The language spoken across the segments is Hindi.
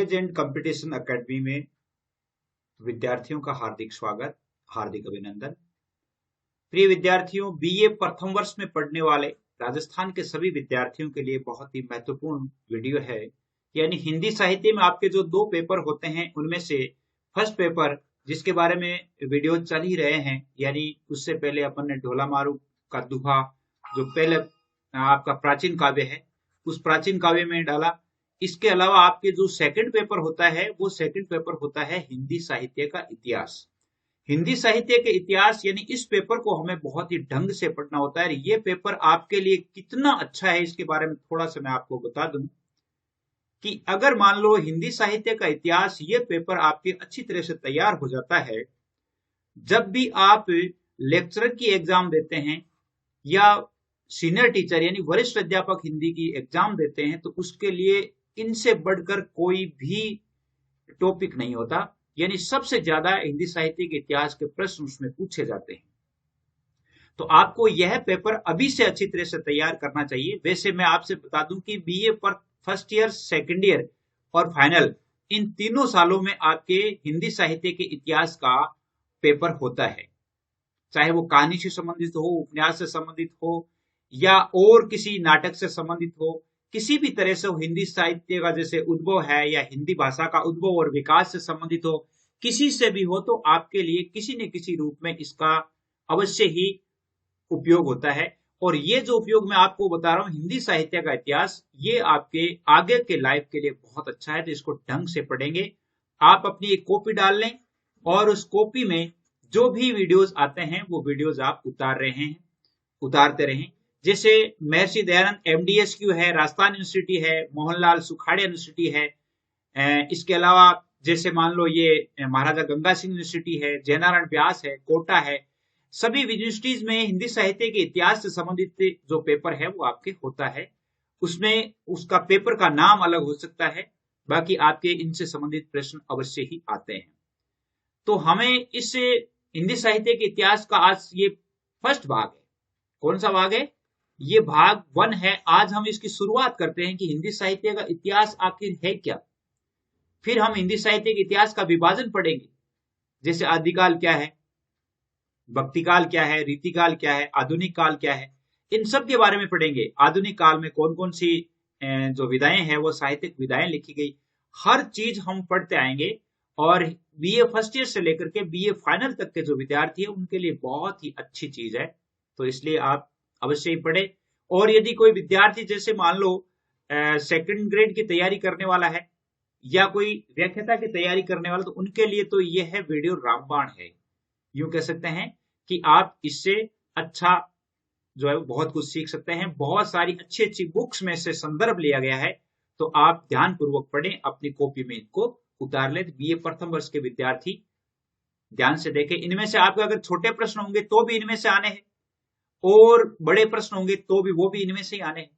कॉलेज एंड कंपटीशन एकेडमी में विद्यार्थियों का हार्दिक स्वागत, हार्दिक अभिनंदन। प्रिय विद्यार्थियों, बीए प्रथम वर्ष में पढ़ने वाले राजस्थान के सभी विद्यार्थियों के लिए बहुत ही महत्वपूर्ण वीडियो है। यानी हिंदी साहित्य में आपके जो 2 पेपर होते हैं उनमें से फर्स्ट पेपर जिसके बारे में वीडियो चल ही रहे हैं, यानी उससे पहले अपन ने ढोला मारू का दुहा जो पहले आपका प्राचीन काव्य है उस प्राचीन काव्य में डाला। इसके अलावा आपके जो सेकंड पेपर होता है वो सेकंड पेपर होता है हिंदी साहित्य का इतिहास। हिंदी साहित्य के इतिहास यानी इस पेपर को हमें बहुत ही ढंग से पढ़ना होता है। ये पेपर आपके लिए कितना अच्छा है इसके बारे में थोड़ा सा मैं आपको बता दूं कि अगर मान लो हिंदी साहित्य का इतिहास ये पेपर आपके अच्छी तरह से तैयार हो जाता है, जब भी आप लेक्चरर की एग्जाम देते हैं या सीनियर टीचर यानी वरिष्ठ अध्यापक हिंदी की एग्जाम देते हैं तो उसके लिए इनसे बढ़कर कोई भी टॉपिक नहीं होता। यानी सबसे ज्यादा हिंदी साहित्य के इतिहास के प्रश्न उसमें पूछे जाते हैं। तो आपको यह पेपर अभी से अच्छी तरह से तैयार करना चाहिए। वैसे मैं आपसे बता दूं कि बीए पर फर्स्ट ईयर, सेकंड ईयर और फाइनल इन तीनों सालों में आपके हिंदी साहित्य के इतिहास का पेपर होता है, चाहे वो कहानी से संबंधित हो, उपन्यास से संबंधित हो या और किसी नाटक से संबंधित हो, किसी भी तरह से हिंदी साहित्य का जैसे उद्भव है या हिंदी भाषा का उद्भव और विकास से संबंधित हो, किसी से भी हो, तो आपके लिए किसी न किसी रूप में इसका अवश्य ही उपयोग होता है। और ये जो उपयोग मैं आपको बता रहा हूं हिंदी साहित्य का इतिहास, ये आपके आगे के लाइफ के लिए बहुत अच्छा है। तो इसको ढंग से पढ़ेंगे। आप अपनी एक कॉपी डाल लें और उस कॉपी में जो भी वीडियोज आते हैं वो वीडियोज आप उतारते रहें। जैसे महर्षि दयानंद MDSQ है, राजस्थान यूनिवर्सिटी है, मोहनलाल सुखाड़िया यूनिवर्सिटी है, इसके अलावा जैसे मान लो ये महाराजा गंगा सिंह यूनिवर्सिटी है, जयनारायण व्यास है, कोटा है, सभी यूनिवर्सिटीज में हिंदी साहित्य के इतिहास से संबंधित जो पेपर है वो आपके होता है। उसमें उसका पेपर का नाम अलग हो सकता है, बाकी आपके इनसे संबंधित प्रश्न अवश्य ही आते हैं। तो हमें इस हिंदी साहित्य के इतिहास का आज ये फर्स्ट भाग है। कौन सा भाग है? ये भाग 1 है। आज हम इसकी शुरुआत करते हैं कि हिंदी साहित्य का इतिहास आखिर है क्या। फिर हम हिंदी साहित्य के इतिहास का विभाजन पढ़ेंगे, जैसे आदिकाल क्या है, भक्तिकाल क्या है, रीतिकाल क्या है, आधुनिक काल क्या है, इन सब के बारे में पढ़ेंगे। आधुनिक काल में कौन कौन सी जो विधाएं हैं वो साहित्यिक विधाएं लिखी गई, हर चीज हम पढ़ते आएंगे। और बीए फर्स्ट ईयर से लेकर के बीए फाइनल तक के जो विद्यार्थी है उनके लिए बहुत ही अच्छी चीज है। तो इसलिए आप अवश्य ही पढ़े। और यदि कोई विद्यार्थी जैसे मान लो सेकंड ग्रेड की तैयारी करने वाला है या कोई व्याख्याता की तैयारी करने वाला, तो उनके लिए तो यह है वीडियो रामबाण है। यूं कह सकते हैं कि आप इससे अच्छा जो है बहुत कुछ सीख सकते हैं। बहुत सारी अच्छी अच्छी बुक्स में से संदर्भ लिया गया है, तो आप ध्यान पूर्वक पढ़ें, अपनी कॉपी में इनको उतार लें। बीए प्रथम वर्ष के विद्यार्थी ध्यान से देखें। इनमें से आपके अगर छोटे प्रश्न होंगे तो भी इनमें से आने हैं और बड़े प्रश्न होंगे तो भी वो भी इनमें से ही आने हैं।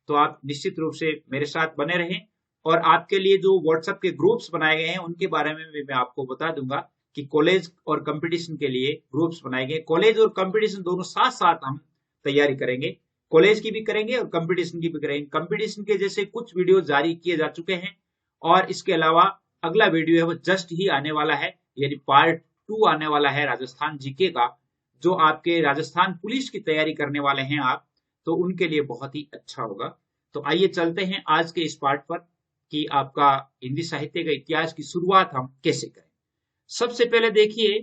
तो आप निश्चित रूप से मेरे साथ बने रहें। और आपके लिए जो व्हाट्सएप के ग्रुप्स बनाए गए हैं उनके बारे में भी मैं आपको बता दूंगा कि कॉलेज और कंपटीशन के लिए ग्रुप्स बनाए गए। कॉलेज और कंपटीशन दोनों साथ साथ हम तैयारी करेंगे, कॉलेज की भी करेंगे और कंपटीशन की भी करेंगे। कंपटीशन के जैसे कुछ वीडियो जारी किए जा चुके हैं और इसके अलावा अगला वीडियो है वो जस्ट ही आने वाला है, यानी पार्ट 2 आने वाला है राजस्थान जीके का, जो आपके राजस्थान पुलिस की तैयारी करने वाले हैं आप, तो उनके लिए बहुत ही अच्छा होगा। तो आइए चलते हैं आज के इस पार्ट पर कि आपका हिंदी साहित्य का इतिहास की शुरुआत हम कैसे करें। सबसे पहले देखिए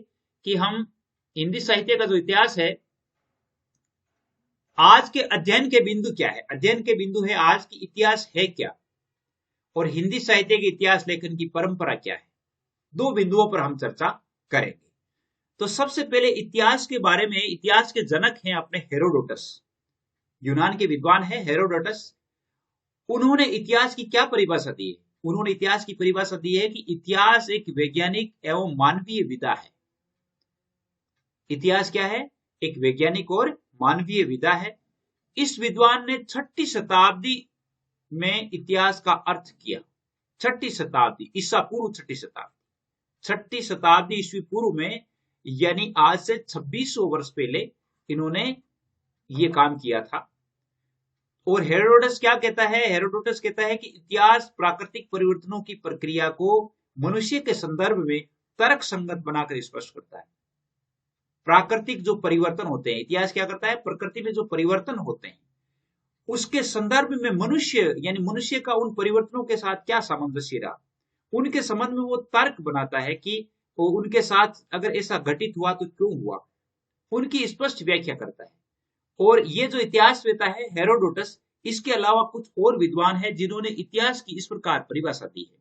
कि हम हिंदी साहित्य का जो इतिहास है, आज के अध्ययन के बिंदु क्या है। अध्ययन के बिंदु है आज की इतिहास है क्या और हिंदी साहित्य के इतिहास लेखन की परंपरा क्या है। 2 बिंदुओं पर हम चर्चा करेंगे। तो सबसे पहले इतिहास के बारे में, इतिहास के जनक हैं अपने हेरोडोटस, यूनान के विद्वान है हेरोडोटस। उन्होंने इतिहास की क्या परिभाषा दी है? उन्होंने इतिहास की परिभाषा दी है कि इतिहास एक वैज्ञानिक एवं मानवीय विधा है। इतिहास क्या है? एक वैज्ञानिक और मानवीय विधा है। इस विद्वान ने 6ठी शताब्दी में इतिहास का अर्थ किया। 6ठी शताब्दी ईसा पूर्व, 6ठी शताब्दी ईस्वी पूर्व में, यानी आज से 2600 वर्ष पहले इन्होंने ये काम किया था। और हेरोडोटस क्या कहता है? हेरोडोटस कहता है कि इतिहास प्राकृतिक परिवर्तनों की प्रक्रिया को मनुष्य के संदर्भ में तर्क संगत बनाकर स्पष्ट करता है। प्राकृतिक जो परिवर्तन होते हैं, इतिहास क्या करता है? प्रकृति में जो परिवर्तन होते हैं उसके संदर्भ में मनुष्य यानी मनुष्य का उन परिवर्तनों के साथ क्या सामंजस्य रहा, उनके संबंध में वो तर्क बनाता है कि वो उनके साथ अगर ऐसा घटित हुआ तो क्यों हुआ, उनकी स्पष्ट व्याख्या करता है। और ये जो इतिहासवेता है हेरोडोटस, इसके अलावा कुछ और विद्वान है जिन्होंने इतिहास की इस प्रकार परिभाषा दी है।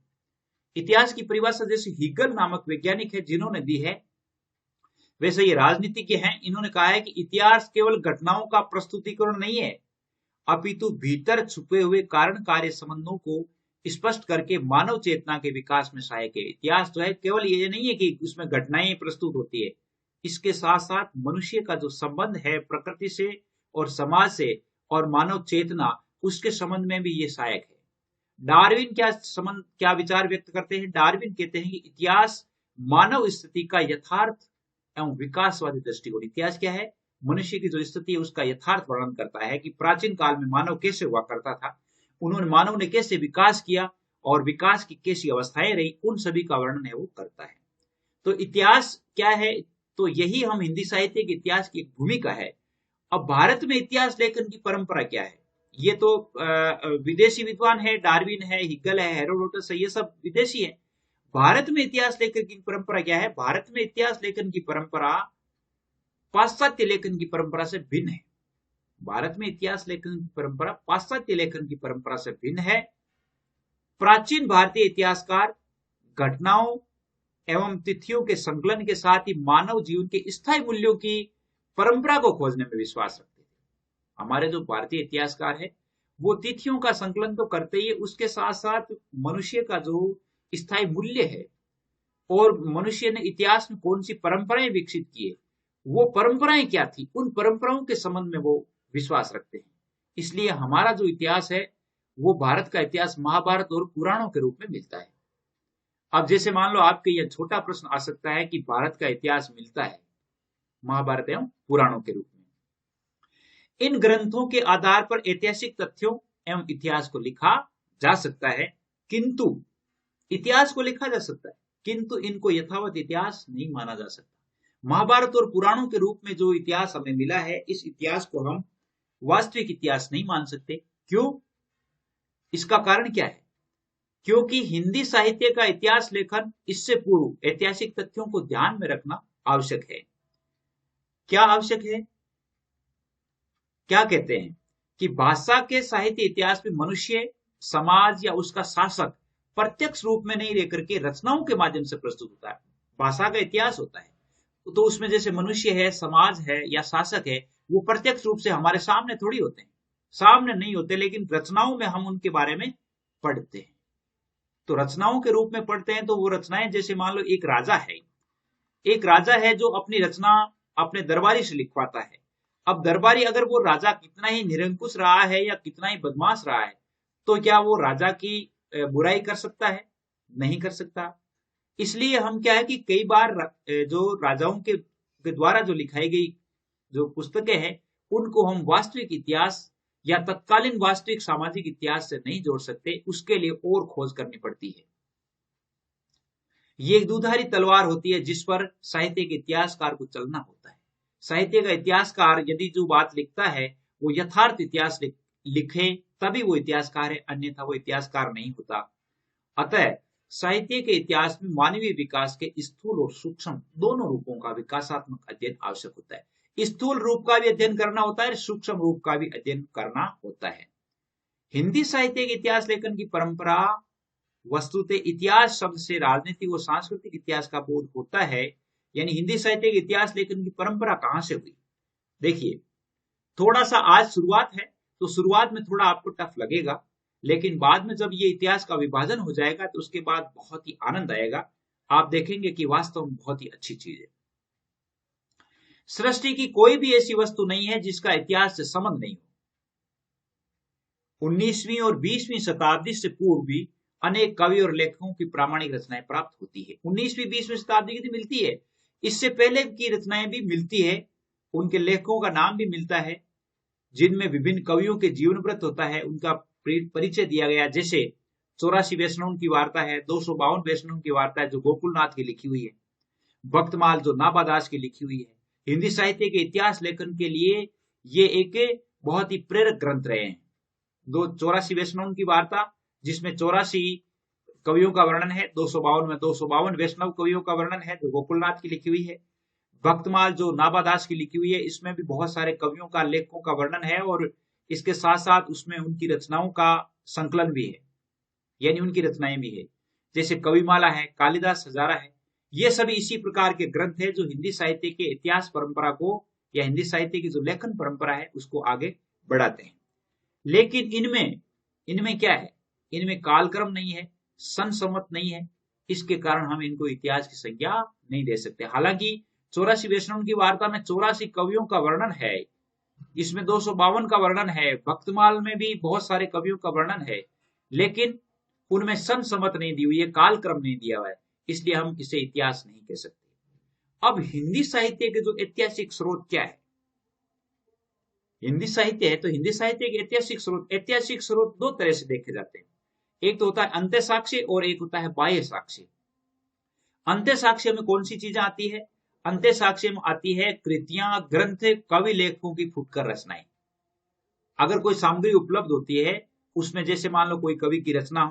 इतिहास की परिभाषा जैसे हीगल नामक वैज्ञानिक है जिन्होंने दी है, वैसे ये राजनीतिज्ञ हैं, इन्होंने कहा है कि इतिहास केवल घटनाओं का प्रस्तुतिकरण नहीं है, अपितु भीतर छुपे हुए कारण कार्य संबंधों को स्पष्ट करके मानव चेतना के विकास में सहायक है। इतिहास जो है केवल ये नहीं है कि उसमें घटनाएं प्रस्तुत होती है, इसके साथ साथ मनुष्य का जो संबंध है प्रकृति से और समाज से और मानव चेतना, उसके संबंध में भी ये सहायक है। डार्विन क्या विचार व्यक्त करते हैं? डार्विन कहते हैं कि इतिहास मानव स्थिति का यथार्थ एवं विकासवादी दृष्टिकोण। इतिहास क्या है? मनुष्य की जो स्थिति है उसका यथार्थ वर्णन करता है कि प्राचीन काल में मानव कैसे हुआ करता था, मानव ने कैसे विकास किया और विकास की कैसी अवस्थाएं रही, उन सभी का वर्णन है वो करता है। तो इतिहास क्या है? तो यही हम हिंदी साहित्य के इतिहास की एक भूमिका है। अब भारत में इतिहास लेखन की परंपरा क्या है? ये तो विदेशी विद्वान है, डार्विन है, हिगल है, हेरोडोटस है, ये सब विदेशी है। भारत में इतिहास लेखन की परंपरा क्या है? भारत में इतिहास लेखन की परंपरा पाश्चात्य लेखन की परंपरा से भिन्न है। भारत में इतिहास लेखन की परंपरा पाश्चात्य लेखन की परंपरा से भिन्न है। प्राचीन भारतीय इतिहासकार घटनाओं एवं तिथियों के संकलन के साथ ही मानव जीवन के स्थायी मूल्यों की परंपरा को खोजने में विश्वास रखते थे। हमारे जो भारतीय इतिहासकार है वो तिथियों का संकलन तो करते ही, उसके साथ साथ मनुष्य का जो स्थायी मूल्य है और मनुष्य ने इतिहास में कौन सी परंपराएं विकसित की है, वो परंपराएं क्या थी, उन परंपराओं के संबंध में वो विश्वास रखते हैं। इसलिए हमारा जो इतिहास है वो भारत का इतिहास महाभारत और पुराणों के रूप में मिलता है। अब जैसे मान लो आपके यह छोटा प्रश्न आ सकता है कि भारत का इतिहास मिलता है महाभारत एवं पुराणों के रूप में। इन ग्रंथों के आधार पर ऐतिहासिक तथ्यों एवं इतिहास को लिखा जा सकता है, किंतु इतिहास को लिखा जा सकता है किंतु इनको यथावत इतिहास नहीं माना जा सकता। महाभारत और पुराणों के रूप में जो इतिहास हमें मिला है, इस इतिहास को हम वास्तविक इतिहास नहीं मान सकते। क्यों? इसका कारण क्या है? क्योंकि हिंदी साहित्य का इतिहास लेखन इससे पूर्व ऐतिहासिक तथ्यों को ध्यान में रखना आवश्यक है। क्या आवश्यक है? क्या कहते हैं कि भाषा के साहित्य इतिहास में मनुष्य, समाज या उसका शासक प्रत्यक्ष रूप में नहीं लेकर के रचनाओं के माध्यम से प्रस्तुत होता है। भाषा का इतिहास होता है तो उसमें जैसे मनुष्य है, समाज है या शासक है, वो प्रत्यक्ष रूप से हमारे सामने थोड़ी होते हैं, सामने नहीं होते, लेकिन रचनाओं में हम उनके बारे में पढ़ते हैं। तो रचनाओं के रूप में पढ़ते हैं तो वो रचनाएं, जैसे मान लो एक राजा है जो अपनी रचना अपने दरबारी से लिखवाता है। अब दरबारी अगर वो राजा कितना ही निरंकुश रहा है या कितना ही बदमाश रहा है, तो क्या वो राजा की बुराई कर सकता है? नहीं कर सकता। इसलिए हम क्या है कि कई बार जो राजाओं के द्वारा जो लिखाई गई जो पुस्तकें हैं, उनको हम वास्तविक इतिहास या तत्कालीन वास्तविक सामाजिक इतिहास से नहीं जोड़ सकते, उसके लिए और खोज करनी पड़ती है। ये एक दुधारी तलवार होती है जिस पर साहित्य के इतिहासकार को चलना होता है। साहित्य का इतिहासकार यदि जो बात लिखता है वो यथार्थ इतिहास लिखे तभी वो इतिहासकार है, अन्यथा वो इतिहासकार नहीं होता। अतः साहित्य के इतिहास में मानवीय विकास के स्थूल और सूक्ष्म दोनों रूपों का विकासात्मक अध्ययन आवश्यक होता है। स्थूल रूप का भी अध्ययन करना होता है, सूक्ष्म रूप का भी अध्ययन करना होता है। हिंदी साहित्य के इतिहास लेखन की परंपरा वस्तुतः इतिहास शब्द से राजनीतिक और सांस्कृतिक इतिहास का बोध होता है। यानी हिंदी साहित्य के इतिहास लेखन की परंपरा कहां से हुई? देखिए, थोड़ा सा आज शुरुआत है तो शुरुआत में थोड़ा आपको टफ लगेगा, लेकिन बाद में जब ये इतिहास का विभाजन हो जाएगा तो उसके बाद बहुत ही आनंद आएगा। आप देखेंगे कि वास्तव में बहुत ही अच्छी चीज है। सृष्टि की कोई भी ऐसी वस्तु नहीं है जिसका इतिहास से संबंध नहीं हो। 19वीं और 20वीं शताब्दी से पूर्व भी अनेक कवि और लेखकों की प्रामाणिक रचनाएं प्राप्त होती है। 19वीं 20वीं शताब्दी की मिलती है, इससे पहले की रचनाएं भी मिलती है, उनके लेखकों का नाम भी मिलता है। जिनमें विभिन्न कवियों के जीवन वृत्त होता है, उनका परिचय दिया गया। जैसे 84 वैष्णव की वार्ता है, 252 वैष्णव की वार्ता है जो गोकुलनाथ की लिखी हुई है, भक्तमाल जो नाबादास की लिखी हुई है। हिंदी साहित्य के इतिहास लेखन के लिए ये एक बहुत ही प्रेरक ग्रंथ रहे हैं। 84 वैष्णव की वार्ता जिसमें 84 कवियों का वर्णन है, 252 में 252 वैष्णव कवियों का वर्णन है जो गोकुलनाथ की लिखी हुई है। भक्तमाल जो नाबादास की लिखी हुई है, इसमें भी बहुत सारे कवियों का, लेखकों का वर्णन है और इसके साथ साथ उसमें उनकी रचनाओं का संकलन भी है, यानी उनकी रचनाएं भी है। जैसे कविमाला है, कालिदास हजारा है, ये सभी इसी प्रकार के ग्रंथ है जो हिंदी साहित्य के इतिहास परंपरा को या हिंदी साहित्य की जो लेखन परंपरा है उसको आगे बढ़ाते हैं। लेकिन इनमें क्या है, इनमें कालक्रम नहीं है, संसमत नहीं है, इसके कारण हम इनको इतिहास की संज्ञा नहीं दे सकते। हालांकि 84 वैष्णव की वार्ता में 84 कवियों का वर्णन है, इसमें 252 का वर्णन है, भक्तमाल में भी बहुत सारे कवियों का वर्णन है, लेकिन उनमें संसमत नहीं दी हुई है, कालक्रम नहीं दिया हुआ है, इसलिए हम इसे इतिहास नहीं कह सकते। अब हिंदी साहित्य के जो ऐतिहासिक स्रोत क्या है, हिंदी साहित्य है तो हिंदी साहित्य के ऐतिहासिक स्रोत दो तरह से देखे जाते हैं। एक तो होता है अंत्य साक्ष्य और एक होता है बाह्य साक्ष्य। अंत्य साक्ष्य में कौन सी चीजें आती है? अंत्य साक्ष्य में आती है कृतियां, ग्रंथ, कवि लेखकों की फुटकर रचनाएं। अगर कोई सामग्री उपलब्ध होती है उसमें, जैसे मान लो कोई कवि की रचना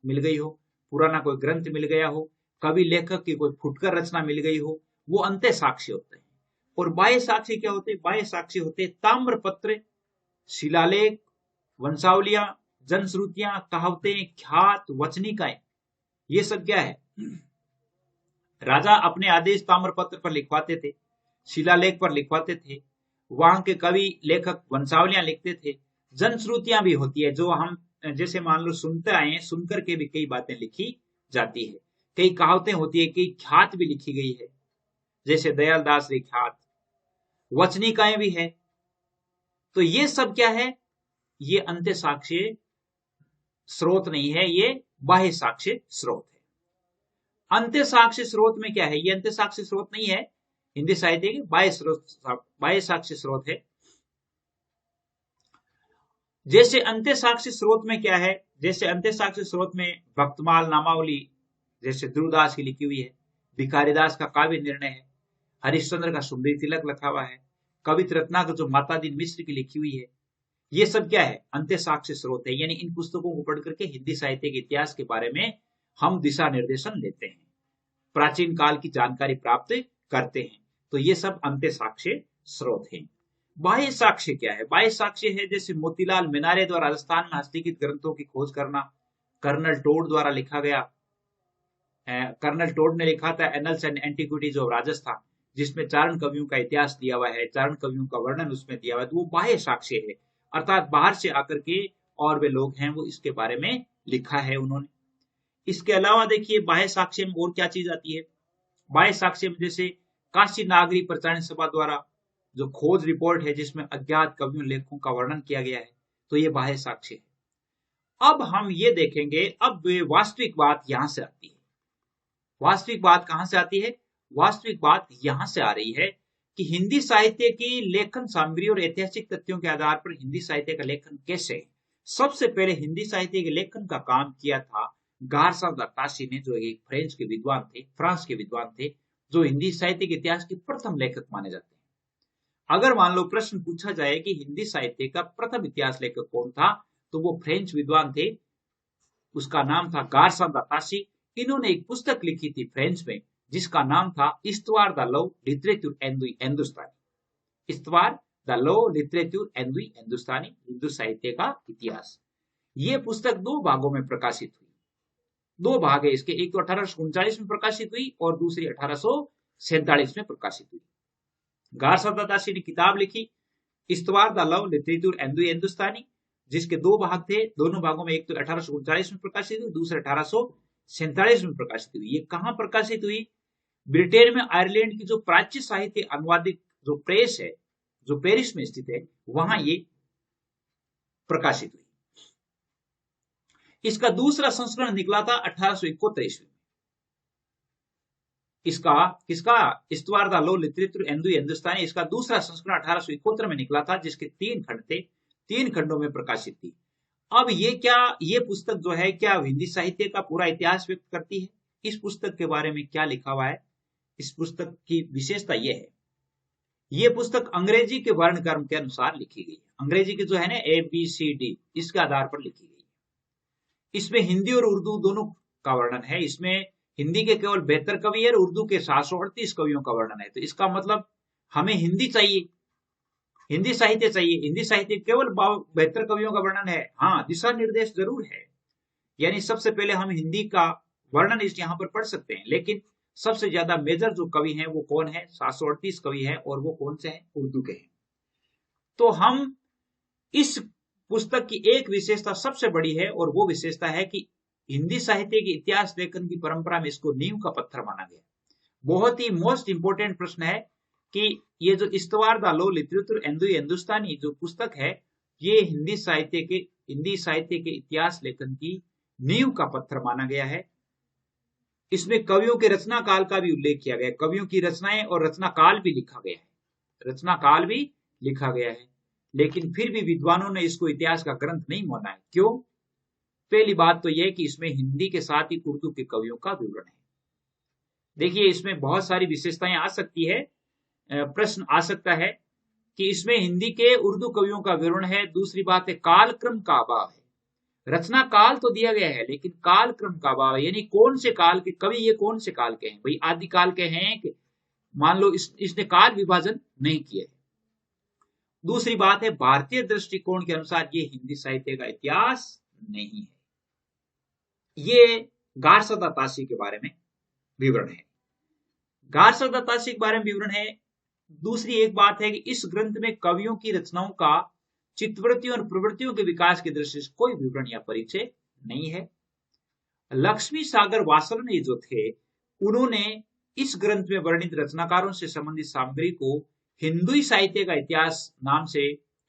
मिल गई हो, पुराना कोई ग्रंथ मिल गया हो, कवि लेखक की कोई फुटकर रचना मिल गई हो, वो अंत्य साक्ष्य होते हैं। और बाह्य साक्ष्य क्या होते हैं? बाह्य साक्ष्य होते हैं ताम्र पत्र, शिलालेख, वंशावलियां, जनश्रुतियां, कहावतें, ख्यात, वचनिकाएं। ये सब क्या है? राजा अपने आदेश ताम्र पत्र पर लिखवाते थे, शिलालेख पर लिखवाते थे, वहां के कवि लेखक वंशावलियां लिखते थे। जनश्रुतियां भी होती है जो हम जैसे मान लो सुनते आए हैं, सुनकर के भी कई बातें लिखी जाती है। कई कहावतें होती है, कई ख्यात भी लिखी गई है, जैसे दयाल दास रे ख्यात। वचनिकाएं भी है। तो ये सब क्या है? ये अंत्य साक्ष्य स्रोत नहीं है, ये बाह्य साक्ष्य स्रोत है। अंत्य साक्ष्य स्रोत में क्या है? ये अंत्य साक्ष्य स्रोत नहीं है, हिंदी साहित्य के बाह्य साक्ष्य स्रोत है। जैसे अंत्य साक्ष्य स्रोत में क्या है? जैसे अंत्य साक्ष्य स्रोत में भक्तमाल, नामावली जैसे ध्रुवदास की लिखी हुई है, भिखारीदास का काव्य निर्णय है, हरिश्चंद्र का सुंदरी तिलक लिखा हुआ है, कवित रत्नाकर जो माता दीन मिश्र की लिखी हुई है, ये सब क्या है? अंत्य साक्ष्य स्रोत है। यानी इन पुस्तकों को पढ़ करके हिंदी साहित्य के इतिहास के बारे में हम दिशा निर्देशन लेते हैं, प्राचीन काल की जानकारी प्राप्त करते हैं। तो ये सब अंत्य साक्ष्य स्रोत हैं। बाह्य साक्ष्य क्या है? बाह्य साक्ष्य है जैसे मोतीलाल मीनारे द्वारा राजस्थान में हस्तलिखित ग्रंथों की खोज करना, कर्नल टोड द्वारा लिखा गया, कर्नल टोड ने लिखा था annuls and antiquities of Rajasthan, जिसमें चारण कवियों का इतिहास दिया हुआ है, चारण कवियों का वर्णन उसमें दिया हुआ है। तो वो बाह्य साक्ष्य है, अर्थात बाहर से आकर के और वे लोग हैं वो इसके बारे में लिखा है उन्होंने। इसके अलावा देखिए बाह्य साक्ष्य में और क्या चीज आती है? बाह्य साक्ष्य में जैसे काशी नागरी प्रचारण सभा द्वारा जो खोज रिपोर्ट है जिसमें अज्ञात कवियों लेखकों का वर्णन किया गया है, तो ये बाह्य साक्ष्य है। अब हम ये देखेंगे, अब वास्तविक बात यहां से आती है। वास्तविक बात कहां से आती है? वास्तविक बात यहां से आ रही है कि हिंदी साहित्य की लेखन सामग्री और ऐतिहासिक तथ्यों के आधार पर हिंदी साहित्य का लेखन कैसे है। सबसे पहले हिंदी साहित्य के लेखन का काम किया था गारसां दा ताशी ने, जो एक फ्रेंच के विद्वान थे, फ्रांस के विद्वान थे, जो हिंदी साहित्य के इतिहास के प्रथम लेखक माने जाते हैं। अगर मान लो प्रश्न पूछा जाए कि हिंदी साहित्य का प्रथम इतिहास लेखक कौन था, तो वो फ्रेंच विद्वान थे, उसका नाम था गारसां दा ताशी। इन्होंने एक पुस्तक लिखी थी फ्रेंच में जिसका नाम था इस्तवार द लव लिटरेचर एंड द हिंदुस्तानी। इस्तवार द लव लिटरेचर एंड द हिंदुस्तानी, हिंदू साहित्य का इतिहास। ये पुस्तक दो भागों में प्रकाशित हुई। दो भाग है इसके, एक तो 1839 में प्रकाशित हुई और दूसरी 1847 में प्रकाशित हुई। गारसां दा ताशी ने किताब लिखी इस्तवार द लव लिटरेचर एंड द हिंदुस्तानी, जिसके दो भाग थे। दोनों भागों में एक तो 1839 में प्रकाशित हुई, दूसरे 1847 में प्रकाशित हुई। ये कहां प्रकाशित हुई? ब्रिटेन में आयरलैंड की जो प्राच्य साहित्य अनुवादित जो प्रेस है, जो पेरिस में स्थित है, वहां ये प्रकाशित हुई। इसका दूसरा संस्करण निकला था 1831 में। इसका किसका इस्तवारदालो लिटरेचर एंदु हिंदुस्तानी, इसका दूसरा संस्करण 1871 में निकला था, जिसके 3 खंड थे, 3 खंडों में प्रकाशित थी। अब ये पुस्तक जो है क्या हिंदी साहित्य का पूरा इतिहास व्यक्त करती है? इस पुस्तक के बारे में क्या लिखा हुआ है? इस पुस्तक की विशेषता यह है, ये पुस्तक अंग्रेजी के वर्ण क्रम के अनुसार लिखी गई है। अंग्रेजी के जो है ना ABCD, इसके आधार पर लिखी गई है। इसमें हिंदी और उर्दू दोनों का वर्णन है। इसमें हिंदी के केवल 72 कवि है और उर्दू के 738 कवियों का वर्णन है। तो इसका मतलब हमें हिंदी चाहिए, हिंदी साहित्य चाहिए। हिंदी साहित्य केवल 72 कवियों का वर्णन है। हाँ, दिशा निर्देश जरूर है, यानी सबसे पहले हम हिंदी का वर्णन इस यहाँ पर पढ़ सकते हैं, लेकिन सबसे ज्यादा मेजर जो कवि हैं वो कौन है? 738 कवि हैं, और वो कौन से हैं? उर्दू के हैं। तो हम इस पुस्तक की एक विशेषता सबसे बड़ी है, और वो विशेषता है कि हिंदी साहित्य के इतिहास लेखन की परंपरा में इसको नींव का पत्थर माना गया। बहुत ही मोस्ट इंपोर्टेंट प्रश्न है कि ये जो इस्तवारदालो लिटरेचर एंदु हिंदुस्तानी जो पुस्तक है, ये हिंदी साहित्य के इतिहास लेखन की नींव का पत्थर माना गया है। इसमें कवियों के रचना काल का भी उल्लेख किया गया है, कवियों की रचनाएं और रचना काल भी लिखा गया है, रचना काल भी लिखा गया है। लेकिन फिर भी विद्वानों ने इसको इतिहास का ग्रंथ नहीं माना है। क्यों? पहली बात तो यह कि इसमें हिंदी के साथ ही उर्दू के कवियों का विवरण है। देखिए, इसमें बहुत सारी विशेषताएं आ सकती है। प्रश्न आ सकता है कि इसमें हिंदी के उर्दू कवियों का विवरण है। दूसरी बात है कालक्रम का अभाव है। रचना काल तो दिया गया है, लेकिन काल क्रम का अभाव है, यानी कौन से काल के कवि, ये कौन से काल के हैं भाई? आदिकाल के हैं कि मान लो इसने काल विभाजन नहीं किया है। दूसरी बात है भारतीय दृष्टिकोण के अनुसार ये हिंदी साहित्य का इतिहास नहीं है। ये गारसदा तासी के बारे में विवरण है, गारसदा तासी के बारे में विवरण है। दूसरी एक बात है कि इस ग्रंथ में कवियों की रचनाओं का चित्तवृत्तियों और प्रवृत्तियों के विकास की दृष्टि से कोई विवरण या परिचय नहीं है। लक्ष्मी सागर वासरने जो थे, उन्होंने इस ग्रंथ में वर्णित रचनाकारों से संबंधित सामग्री को हिंदू साहित्य का इतिहास नाम से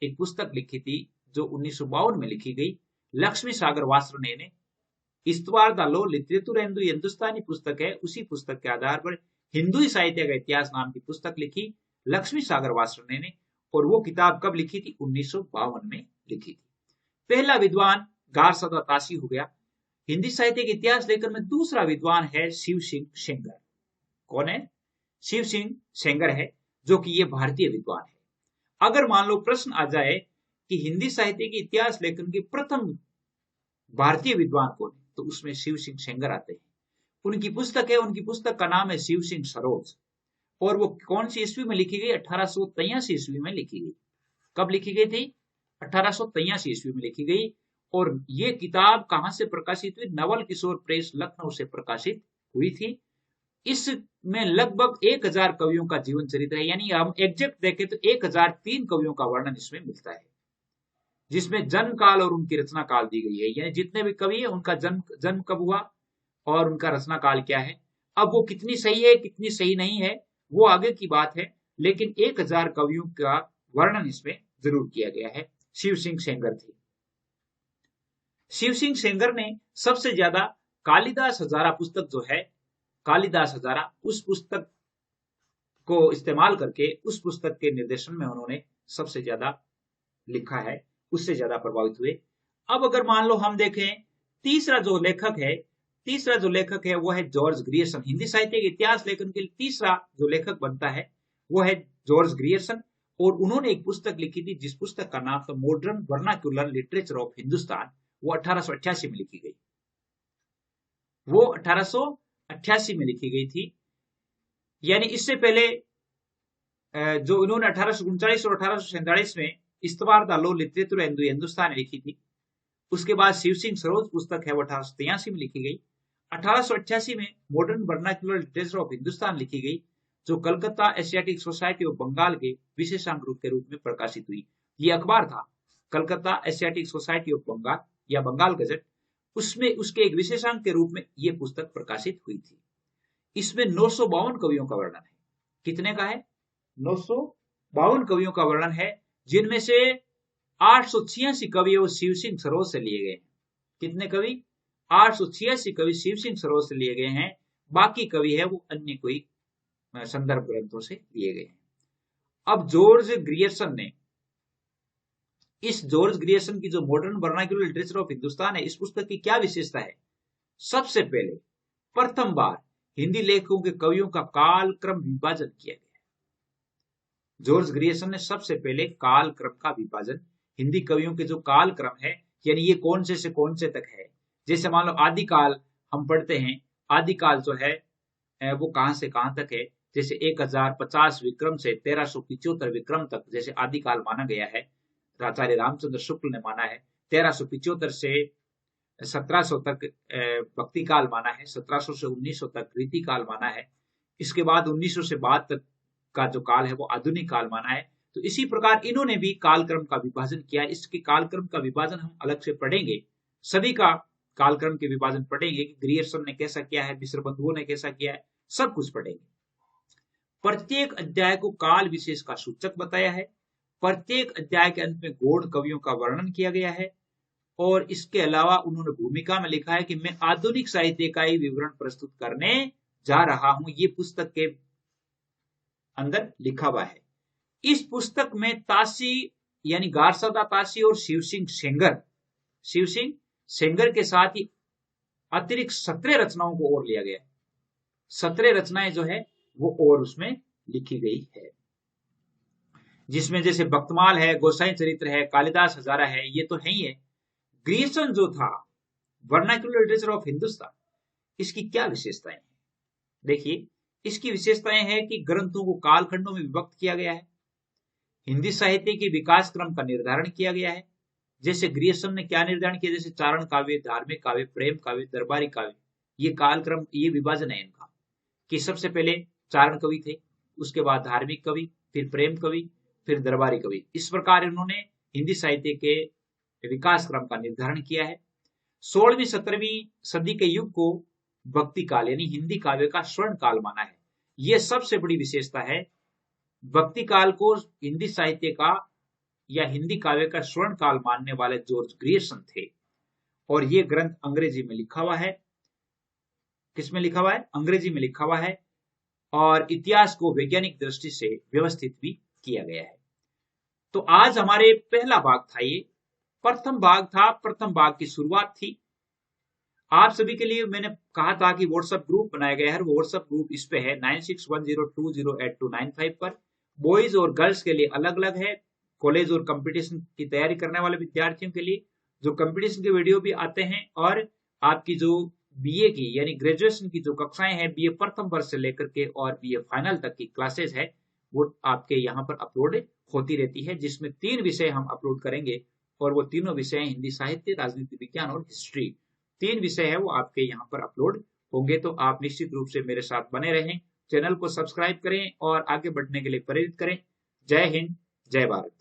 एक पुस्तक लिखी थी, जो 1952 में लिखी गई। लक्ष्मी सागर वासरने ने इस्तवारदालो लिटरेचर एंदु हिंदुस्तानी पुस्तक है, उसी पुस्तक के आधार पर हिंदू साहित्य का इतिहास नाम की पुस्तक लिखी लक्ष्मी सागर वासरने ने। और वो किताब कब लिखी थी? 1952 में लिखी थी। पहला विद्वान गारसदा तासी हो गया। हिंदी साहित्य के इतिहास लेखन में दूसरा विद्वान है शिव सिंह सेंगर। कौन है? शिव सिंह सेंगर है, जो कि ये भारतीय विद्वान है। अगर मान लो प्रश्न आ जाए कि हिंदी साहित्य के इतिहास लेखन के प्रथम भारतीय विद्वान कौन है, तो उसमें शिव सिंह सेंगर आते हैं। उनकी पुस्तक है, उनकी पुस्तक का नाम है शिव सिंह सरोज, और वो कौन सी ईस्वी में लिखी गई? 1883 ईस्वी में लिखी गई। कब लिखी गई थी? 1883 ईस्वी में लिखी गई। और ये किताब कहां से प्रकाशित हुई? नवल किशोर प्रेस लखनऊ से प्रकाशित हुई थी। इसमें लगभग 1000 कवियों का जीवन चरित्र है, यानी हम एग्जैक्ट देखें तो 1003 कवियों का वर्णन इसमें मिलता है, जिसमें जन्म काल और उनकी रचना काल दी गई है, यानी जितने भी कवि है उनका जन्म कब हुआ और उनका रचना काल क्या है। अब वो कितनी सही है कितनी सही नहीं है वो आगे की बात है, लेकिन 1000 कवियों का वर्णन इसमें जरूर किया गया है। शिव सिंह सेंगर थे। शिव सिंह सेंगर ने सबसे ज्यादा कालिदास हजारा पुस्तक जो है, कालिदास हजारा, उस पुस्तक को इस्तेमाल करके उस पुस्तक के निर्देशन में उन्होंने सबसे ज्यादा लिखा है, उससे ज्यादा प्रभावित हुए। अब अगर मान लो हम देखें तीसरा जो लेखक है वो है जॉर्ज ग्रियर्सन। हिंदी साहित्य के इतिहास लेखन के लिए तीसरा जो लेखक बनता है वो है जॉर्ज ग्रियर्सन, और उन्होंने एक पुस्तक लिखी थी जिस पुस्तक का नाम था modern vernacular literature of Hindustan. वो 1888 में लिखी गई, वो 1888 में लिखी गई थी। यानी इससे पहले जो इन्होंने 1839 और 1847 में इस्तवारदालो लिटरेचर एंदु हिंदुस्तान लिखी थी, उसके बाद शिव सिंह सरोज पुस्तक है वो 1883 में लिखी गई। 1888 में modern vernacular literature of Hindustan लिखी गई, जो Calcutta Asiatic Society of Bengal के विशेषांक रूप के रूप में प्रकाशित हुई। ये अखबार था Calcutta Asiatic Society of Bengal या बंगाल गजट, उसमें उसके एक विशेषांक के रूप में ये पुस्तक प्रकाशित हुई थी। इसमें 952 कवियों का वर्णन है। कितने का है? 952 कवियों का वर्णन है, जिनमें से 886 कवि वो शिव सिंह सरोज से लिए गए। कितने कवि? 886 कवि शिव सिंह सरोज से लिए गए हैं। बाकी कवि है वो अन्य कोई संदर्भ ग्रंथों से लिए गए हैं। अब जॉर्ज ग्रियर्सन की जो modern vernacular literature of Hindustan है, इस पुस्तक की क्या विशेषता है? सबसे पहले प्रथम बार हिंदी लेखकों के कवियों का काल क्रम विभाजन किया गया है। जॉर्ज ग्रियर्सन ने सबसे पहले काल क्रम का विभाजन, हिंदी कवियों के जो काल क्रम है, यानी ये कौन से कौन से तक है। जैसे मान लो आदिकाल हम पढ़ते हैं, आदिकाल जो है वो कहां से कहां तक है। जैसे 1050 विक्रम से 1375 विक्रम तक जैसे आदिकाल माना गया है, आचार्य रामचंद्र शुक्ल ने माना है। 1375 से 1700 तक भक्ति काल माना है, 1700 से 1900 तक रीति काल माना है। इसके बाद 1900 से बाद तक का जो काल है वो आधुनिक काल माना है। तो इसी प्रकार इन्होंने भी कालक्रम का विभाजन किया। इसके कालक्रम का विभाजन हम अलग से पढ़ेंगे, सभी का कालक्रम के विभाजन पढ़ेंगे कि ग्रियर्सन ने कैसा किया है, मिश्र बंधुओं ने कैसा किया है, सब कुछ पढ़ेंगे। प्रत्येक अध्याय को काल विशेष का सूचक बताया है। प्रत्येक अध्याय के अंत में गौड़ कवियों का वर्णन किया गया है। और इसके अलावा उन्होंने भूमिका में लिखा है कि मैं आधुनिक साहित्य का ही विवरण प्रस्तुत करने जा रहा हूं। ये पुस्तक के अंदर लिखा हुआ है। इस पुस्तक में ताशी यानी गारसदा ताशी और शिव सिंह सेंगर के साथ ही अतिरिक्त 17 रचनाओं को और लिया गया है। 17 रचनाएं जो है वो और उसमें लिखी गई है, जिसमें जैसे भक्तमाल है, गोसाई चरित्र है, कालिदास हजारा है, ये तो है ही है। ग्रियर्सन जो था वर्नाक्युलर लिटरेचर ऑफ हिंदुस्तान, इसकी क्या विशेषताएं हैं? देखिए, इसकी विशेषताएं हैं कि ग्रंथों को कालखंडों में विभक्त किया गया है। हिंदी साहित्य के विकास क्रम का निर्धारण किया गया है। जैसे ग्रियर्सन ने क्या निर्धारण किया, जैसे चारण काव्य, धार्मिक काव्य, प्रेम काव्य, दरबारी काव्य, ये कालक्रम, ये विभाजन है इनका कि सबसे पहले चारण कवि थे, उसके बाद धार्मिक कवि, फिर प्रेम कवि, फिर दरबारी कवि। इस प्रकार इन्होंने हिंदी साहित्य के विकास क्रम का निर्धारण किया है। 16वीं 17वीं सदी के युग को भक्ति काल यानी हिंदी काव्य का स्वर्ण काल माना है। यह सबसे बड़ी विशेषता है। भक्ति काल को हिंदी साहित्य का या हिंदी काव्य का स्वर्ण काल मानने वाले जॉर्ज ग्रियर्सन थे। और यह ग्रंथ अंग्रेजी में लिखा हुआ है। किसमें लिखा हुआ है? अंग्रेजी में लिखा हुआ है। और इतिहास को वैज्ञानिक दृष्टि से व्यवस्थित भी किया गया है। तो आज हमारे पहला भाग था, ये प्रथम भाग था, प्रथम भाग की शुरुआत थी। आप सभी के लिए मैंने कहा था कि व्हाट्सएप ग्रुप बनाया गया है। वो व्हाट्सएप ग्रुप इस पे है 9610208295 पर। बॉयज और गर्ल्स के लिए अलग अलग है, कॉलेज और कंपटीशन की तैयारी करने वाले विद्यार्थियों के लिए जो कंपटीशन के वीडियो भी आते हैं, और आपकी जो बीए की यानी ग्रेजुएशन की जो कक्षाएं हैं, बीए प्रथम वर्ष से लेकर के और बीए फाइनल तक की क्लासेस है, वो आपके यहाँ पर अपलोड होती रहती है, जिसमें 3 विषय हम अपलोड करेंगे। और वो तीनों विषय हिंदी साहित्य, राजनीति विज्ञान और हिस्ट्री, 3 विषय है वो आपके यहाँ पर अपलोड होंगे। तो आप निश्चित रूप से मेरे साथ बने रहें, चैनल को सब्सक्राइब करें और आगे बढ़ने के लिए प्रेरित करें। जय हिंद, जय भारत।